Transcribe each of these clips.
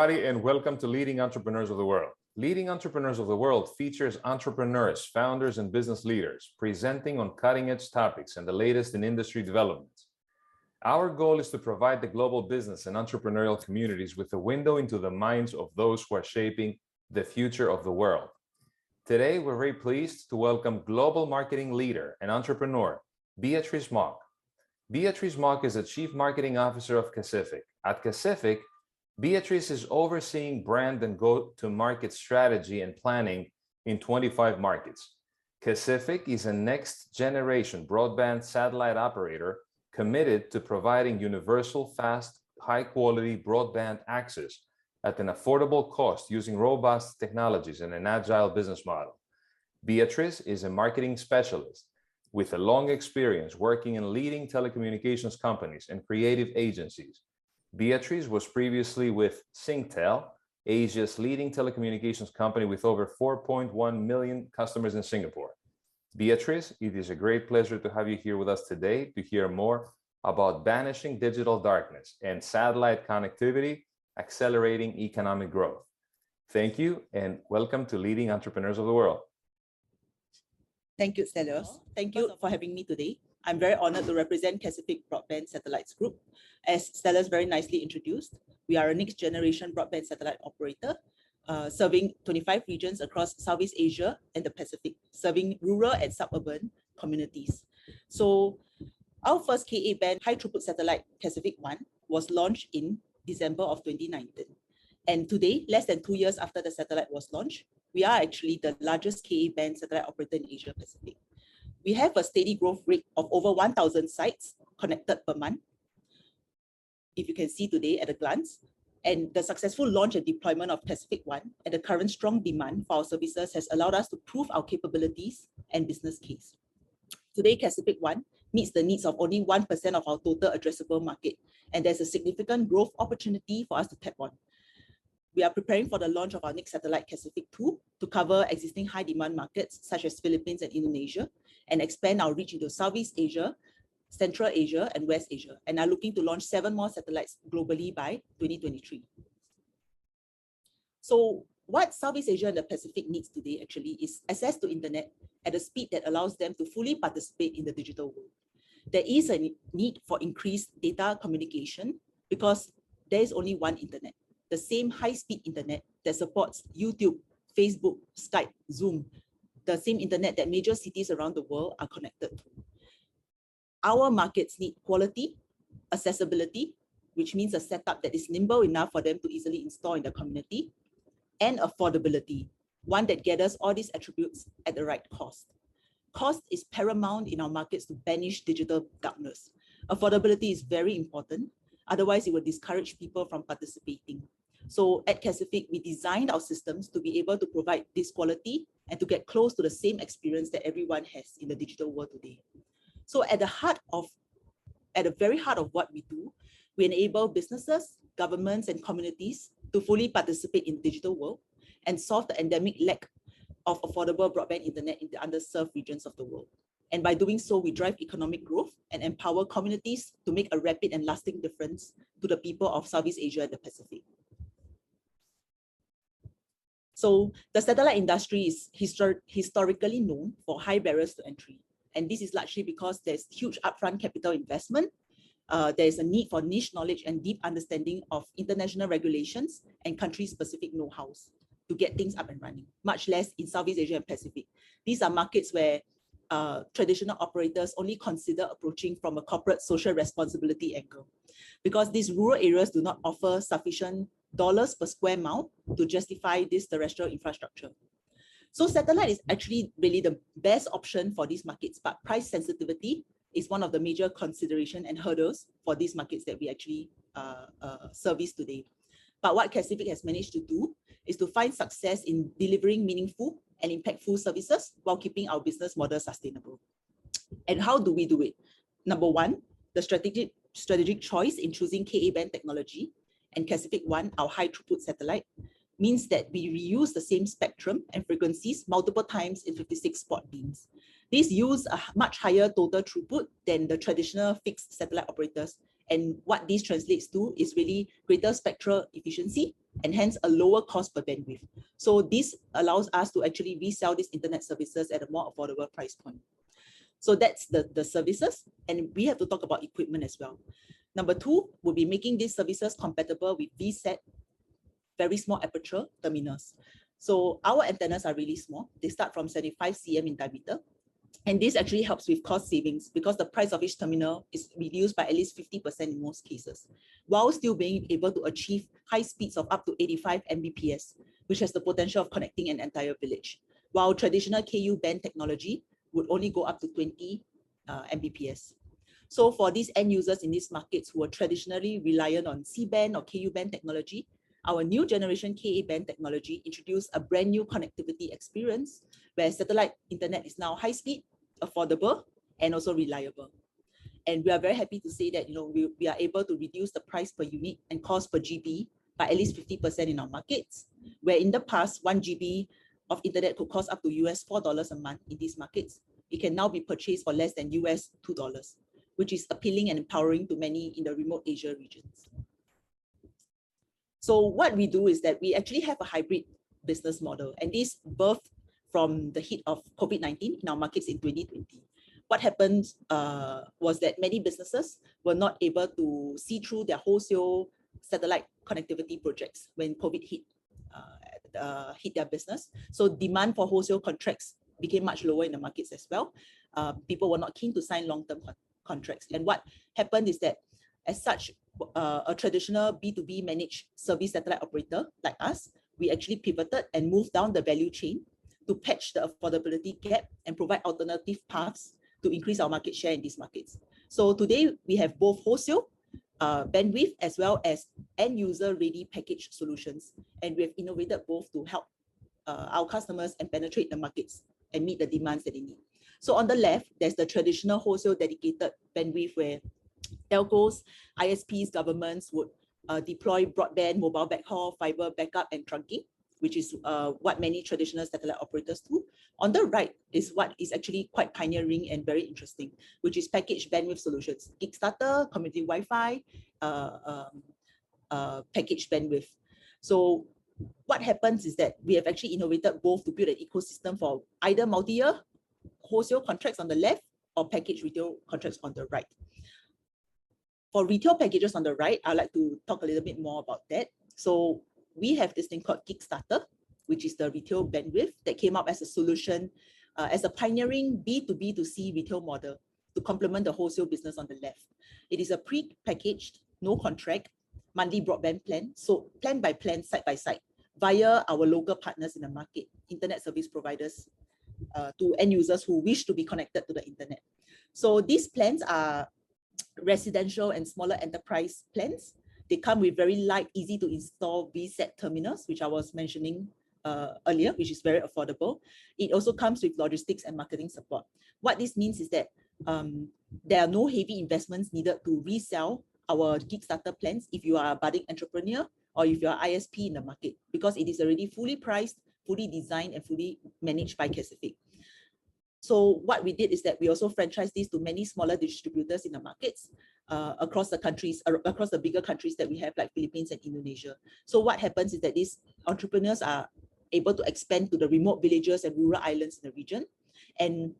everybody, and welcome to Leading Entrepreneurs of the World. Leading Entrepreneurs of the World features entrepreneurs, founders, and business leaders presenting on cutting-edge topics and the latest in industry developments. Our goal is to provide the global business and entrepreneurial communities with a window into the minds of those who are shaping the future of the world. Today, we're very pleased to welcome global marketing leader and entrepreneur, Beatrice Mok. Beatrice Mok is the Chief Marketing Officer of Kacific. At Kacific, Beatrice is overseeing brand and go-to-market strategy and planning in 25 markets. Kacific is a next-generation broadband satellite operator committed to providing universal, fast, high-quality broadband access at an affordable cost using robust technologies and an agile business model. Beatrice is a marketing specialist with a long experience working in leading telecommunications companies and creative agencies. Beatrice was previously with Singtel, Asia's leading telecommunications company with over 4.1 million customers in Singapore. Beatrice, it is a great pleasure to have you here with us today to hear more about banishing digital darkness and satellite connectivity, accelerating economic growth. Thank you and welcome to Leading Entrepreneurs of the World. Thank you, Stelios. Thank you for having me today. I'm very honored to represent Kacific Broadband Satellites Group. As Stelios very nicely introduced, we are a next-generation broadband satellite operator serving 25 regions across Southeast Asia and the Pacific, serving rural and suburban communities. So our first Ka-band high-throughput satellite, Kacific 1, was launched in December of 2019. And today, less than 2 years after the satellite was launched, we are actually the largest Ka-band satellite operator in Asia Pacific. We have a steady growth rate of over 1,000 sites connected per month, if you can see today at a glance. And the successful launch and deployment of Kacific 1 and the current strong demand for our services has allowed us to prove our capabilities and business case. Today, Kacific 1 meets the needs of only 1% of our total addressable market, and there's a significant growth opportunity for us to tap on. We are preparing for the launch of our next satellite, Kacific 2, to cover existing high-demand markets such as Philippines and Indonesia, and expand our reach into Southeast Asia, Central Asia, and West Asia, and are looking to launch 7 more satellites globally by 2023. So what Southeast Asia and the Pacific needs today actually is access to internet at a speed that allows them to fully participate in the digital world. There is a need for increased data communication because there is only one internet, the same high-speed internet that supports YouTube, Facebook, Skype, Zoom, the same internet that major cities around the world are connected to. Our markets need quality, accessibility, which means a setup that is nimble enough for them to easily install in the community, and affordability, one that gathers all these attributes at the right cost. Cost is paramount in our markets to banish digital darkness. Affordability is very important, otherwise it will discourage people from participating. So at Kacific, we designed our systems to be able to provide this quality and to get close to the same experience that everyone has in the digital world today. So at the very heart of what we do, we enable businesses, governments, and communities to fully participate in the digital world and solve the endemic lack of affordable broadband internet in the underserved regions of the world. And by doing so, we drive economic growth and empower communities to make a rapid and lasting difference to the people of Southeast Asia and the Pacific. So the satellite industry is historically known for high barriers to entry. And this is largely because there's huge upfront capital investment. There's a need for niche knowledge and deep understanding of international regulations and country-specific know-hows to get things up and running, much less in Southeast Asia and Pacific. These are markets where traditional operators only consider approaching from a corporate social responsibility angle, because these rural areas do not offer sufficient dollars per square mile to justify this terrestrial infrastructure. So satellite is actually really the best option for these markets, but price sensitivity is one of the major consideration and hurdles for these markets that we actually service today. But what Kacific has managed to do is to find success in delivering meaningful and impactful services while keeping our business model sustainable. And how do we do it? Number one, the strategic choice in choosing Ka-band technology and Kacific 1, our high-throughput satellite, means that we reuse the same spectrum and frequencies multiple times in 56 spot beams. These use a much higher total throughput than the traditional fixed satellite operators. And what this translates to is really greater spectral efficiency and hence a lower cost per bandwidth. So this allows us to actually resell these internet services at a more affordable price point. So that's the services, and we have to talk about equipment as well. Number two will be making these services compatible with VSAT, very small aperture terminals. So our antennas are really small. They start from 75 cm in diameter. And this actually helps with cost savings because the price of each terminal is reduced by at least 50% in most cases, while still being able to achieve high speeds of up to 85 Mbps, which has the potential of connecting an entire village, while traditional KU band technology would only go up to 20 Mbps. So for these end users in these markets who are traditionally reliant on C-band or KU band technology, our new generation KA band technology introduced a brand new connectivity experience where satellite internet is now high speed, affordable, and also reliable. And we are very happy to say that we are able to reduce the price per unit and cost per GB by at least 50% in our markets, where in the past 1 GB of internet could cost up to $4 a month in these markets. It can now be purchased for less than $2, which is appealing and empowering to many in the remote Asia regions. So what we do is that we actually have a hybrid business model, and this birthed from the hit of COVID-19 in our markets in 2020. What happened was that many businesses were not able to see through their wholesale satellite connectivity projects when COVID hit their business. So demand for wholesale contracts became much lower in the markets as well. People were not keen to sign long-term contracts. And what happened is that as such, a traditional B2B managed service satellite operator like us, we actually pivoted and moved down the value chain to patch the affordability gap and provide alternative paths to increase our market share in these markets. So today we have both wholesale bandwidth as well as end user ready package solutions. And we have innovated both to help our customers and penetrate the markets and meet the demands that they need. So on the left, there's the traditional wholesale dedicated bandwidth where telcos, ISPs, governments would deploy broadband, mobile backhaul, fiber backup, and trunking, which is what many traditional satellite operators do. On the right is what is actually quite pioneering and very interesting, which is packaged bandwidth solutions, Gig Starter, community Wi-Fi, packaged bandwidth. So what happens is that we have actually innovated both to build an ecosystem for either multi-year wholesale contracts on the left or packaged retail contracts on the right. For retail packages on the right, I'd like to talk a little bit more about that. So we have this thing called Gig Starter, which is the retail bandwidth that came up as a solution, as a pioneering B2B2C retail model to complement the wholesale business on the left. It is a pre-packaged, no contract, monthly broadband plan, so plan by plan, side by side, via our local partners in the market, internet service providers, to end users who wish to be connected to the internet. So these plans are residential and smaller enterprise plans. They come with very light, easy to install VSAT terminals, which I was mentioning earlier, which is very affordable. It also comes with logistics and marketing support. What this means is that there are no heavy investments needed to resell our Gig Starter plans if you are a budding entrepreneur or if you are ISP in the market, because it is already fully priced, fully designed, and fully managed by Kacific. So what we did is that we also franchised these to many smaller distributors in the markets across the countries, across the bigger countries that we have, like Philippines and Indonesia. So what happens is that these entrepreneurs are able to expand to the remote villages and rural islands in the region. And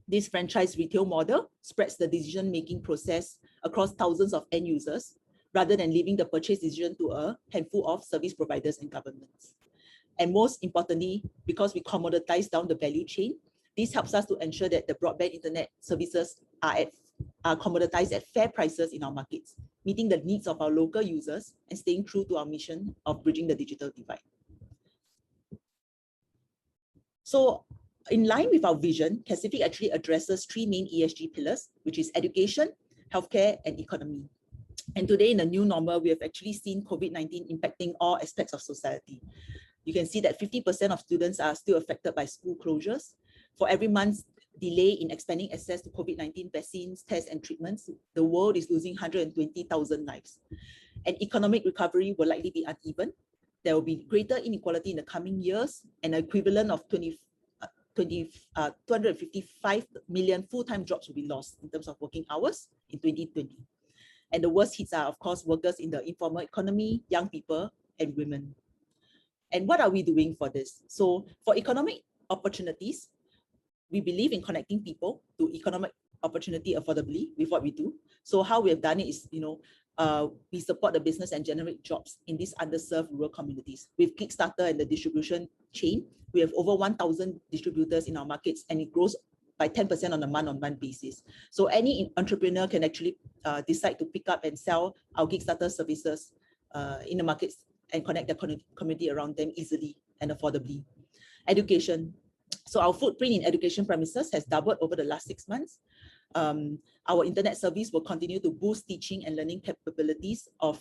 this franchise retail model spreads the decision-making process across thousands of end users, rather than leaving the purchase decision to a handful of service providers and governments. And most importantly, because we commoditize down the value chain, this helps us to ensure that the broadband internet services are commoditized at fair prices in our markets, meeting the needs of our local users and staying true to our mission of bridging the digital divide. So in line with our vision, Kacific actually addresses three main ESG pillars, which is education, healthcare, and economy. And today in the new normal, we have actually seen COVID-19 impacting all aspects of society. You can see that 50% of students are still affected by school closures. For every month's delay in expanding access to COVID-19 vaccines, tests, and treatments, the world is losing 120,000 lives. And economic recovery will likely be uneven. There will be greater inequality in the coming years, and an equivalent of 255 million full-time jobs will be lost in terms of working hours in 2020. And the worst hits are, of course, workers in the informal economy, young people, and women. And what are we doing for this? So for economic opportunities, we believe in connecting people to economic opportunity affordably with what we do. So how we have done it is, we support the business and generate jobs in these underserved rural communities. With Kickstarter and the distribution chain, we have over 1,000 distributors in our markets, and it grows by 10% on a month-on-month basis. So any entrepreneur can actually decide to pick up and sell our Kickstarter services in the markets and connect the community around them easily and affordably. Education. So our footprint in education premises has doubled over the last 6 months. Our internet service will continue to boost teaching and learning capabilities of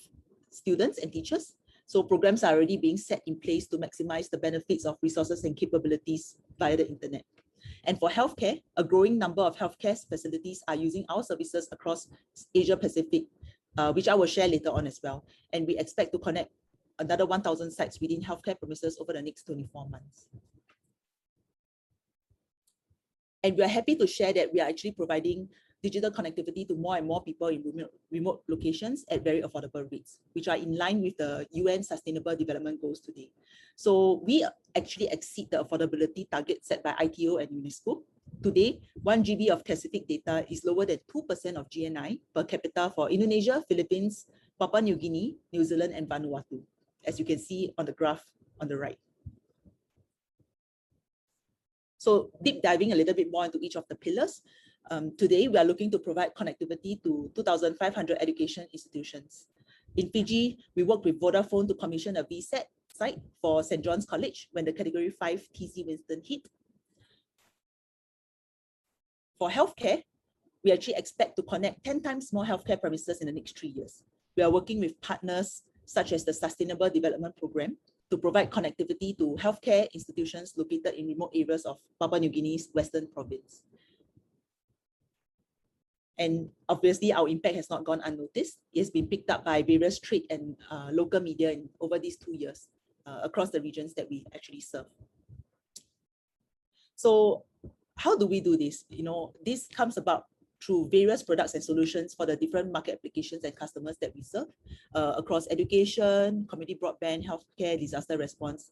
students and teachers. So programs are already being set in place to maximize the benefits of resources and capabilities via the internet. And for healthcare, a growing number of healthcare facilities are using our services across Asia Pacific, which I will share later on as well. And we expect to connect another 1,000 sites within healthcare premises over the next 24 months. And we are happy to share that we are actually providing digital connectivity to more and more people in remote locations at very affordable rates, which are in line with the UN Sustainable Development Goals today. So we actually exceed the affordability target set by ITO and UNESCO. Today, 1 GB of Kacific data is lower than 2% of GNI per capita for Indonesia, Philippines, Papua New Guinea, New Zealand, and Vanuatu, as you can see on the graph on the right. So deep diving a little bit more into each of the pillars. Today, we are looking to provide connectivity to 2,500 education institutions. In Fiji, we work with Vodafone to commission a VSAT site for St. John's College when the Category 5 TC Winston hit. For healthcare, we actually expect to connect 10 times more healthcare premises in the next 3 years. We are working with partners such as the Sustainable Development Programme to provide connectivity to healthcare institutions located in remote areas of Papua New Guinea's Western Province. And obviously, our impact has not gone unnoticed. It has been picked up by various trade and local media over these 2 years across the regions that we actually serve. So how do we do this? This comes about through various products and solutions for the different market applications and customers that we serve across education, community broadband, healthcare, disaster response,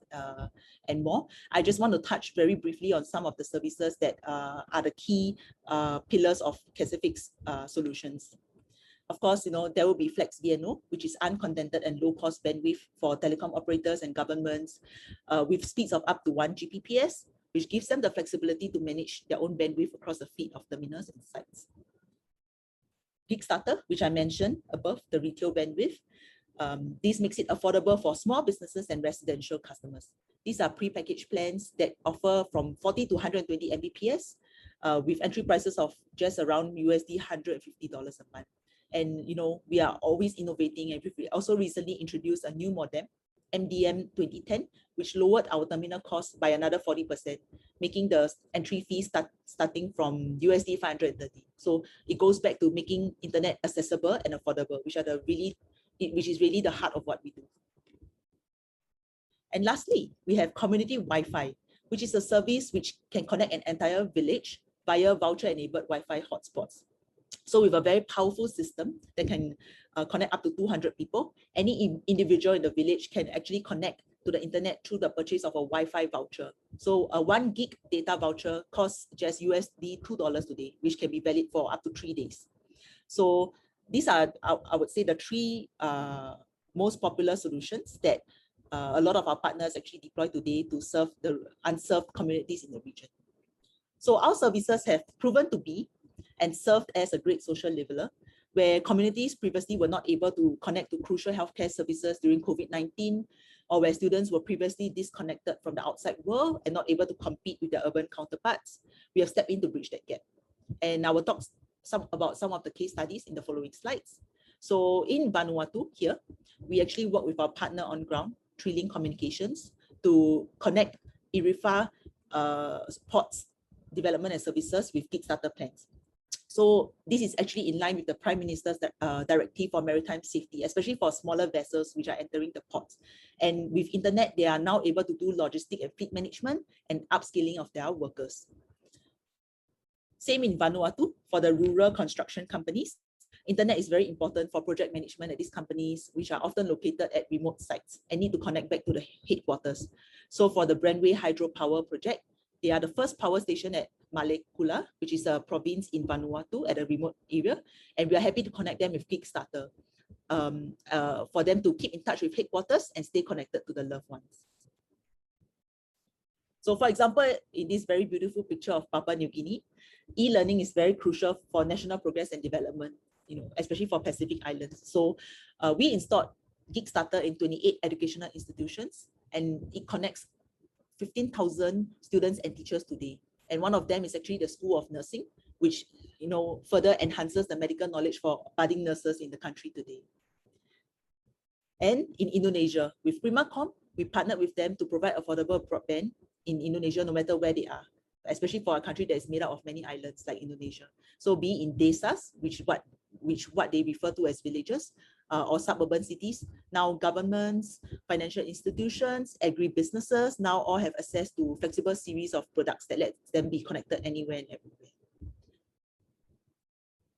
and more. I just want to touch very briefly on some of the services that are the key pillars of Kacific's solutions. Of course, there will be Flex VNO, which is uncontented and low-cost bandwidth for telecom operators and governments with speeds of up to 1 Gbps, which gives them the flexibility to manage their own bandwidth across the fleet of terminals and sites. Kickstarter, which I mentioned above, the retail bandwidth. This makes it affordable for small businesses and residential customers. These are pre-packaged plans that offer from 40 to 120 Mbps with entry prices of just around $150 a month. And we are always innovating, and we also recently introduced a new modem, MDM 2010, which lowered our terminal cost by another 40%, making the entry fee starting from $530. So it goes back to making internet accessible and affordable, which is really the heart of what we do. And lastly, we have community Wi-Fi, which is a service which can connect an entire village via voucher-enabled Wi-Fi hotspots. So with a very powerful system that can connect up to 200 people, any individual in the village can actually connect to the internet through the purchase of a Wi-Fi voucher. So a 1 gig data voucher costs just $2 today, which can be valid for up to 3 days. So these are, I would say, the 3 most popular solutions that a lot of our partners actually deploy today to serve the unserved communities in the region. So our services have proven to be and served as a great social leveler, where communities previously were not able to connect to crucial healthcare services during COVID-19, or where students were previously disconnected from the outside world and not able to compete with their urban counterparts. We have stepped in to bridge that gap. And I will talk about some of the case studies in the following slides. So in Vanuatu here, we actually work with our partner on ground, Trilling Communications, to connect IRIFA ports development and services with Kickstarter plans. So this is actually in line with the Prime Minister's directive for maritime safety, especially for smaller vessels which are entering the ports. And with internet, they are now able to do logistic and fleet management and upskilling of their workers. Same in Vanuatu for the rural construction companies. Internet is very important for project management at these companies, which are often located at remote sites and need to connect back to the headquarters. So for the Brandway Hydropower project, they are the first power station at Malekula, which is a province in Vanuatu at a remote area. And we are happy to connect them with Kickstarter for them to keep in touch with headquarters and stay connected to the loved ones. So for example, in this very beautiful picture of Papua New Guinea, e-learning is very crucial for national progress and development, especially for Pacific Islands. So we installed Kickstarter in 28 educational institutions, and it connects 15,000 students and teachers today. And one of them is actually the School of Nursing, which further enhances the medical knowledge for budding nurses in the country today. And in Indonesia, with Primacom, we partnered with them to provide affordable broadband in Indonesia, no matter where they are, especially for a country that is made up of many islands like Indonesia. So be in desas, which what they refer to as villages, or suburban cities. Now governments, financial institutions, agri-businesses now all have access to flexible series of products that let them be connected anywhere and everywhere.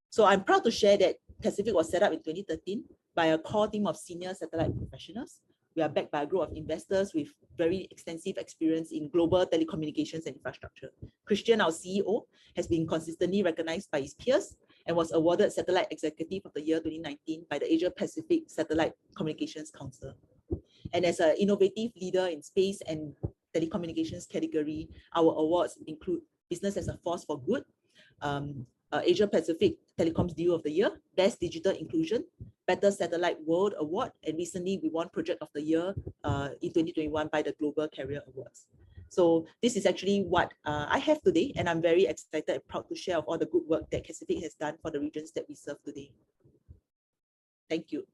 So I'm proud to share that Kacific was set up in 2013 by a core team of senior satellite professionals. We are backed by a group of investors with very extensive experience in global telecommunications and infrastructure. Christian, our CEO, has been consistently recognized by his peers and was awarded Satellite Executive of the Year 2019 by the Asia Pacific Satellite Communications Council. And as an innovative leader in space and telecommunications category, our awards include Business as a Force for Good, Asia Pacific Telecoms Deal of the Year, Best Digital Inclusion, Better Satellite World Award, and recently we won Project of the Year in 2021 by the Global Carrier Awards. So this is actually what I have today, and I'm very excited and proud to share of all the good work that Kacific has done for the regions that we serve today. Thank you.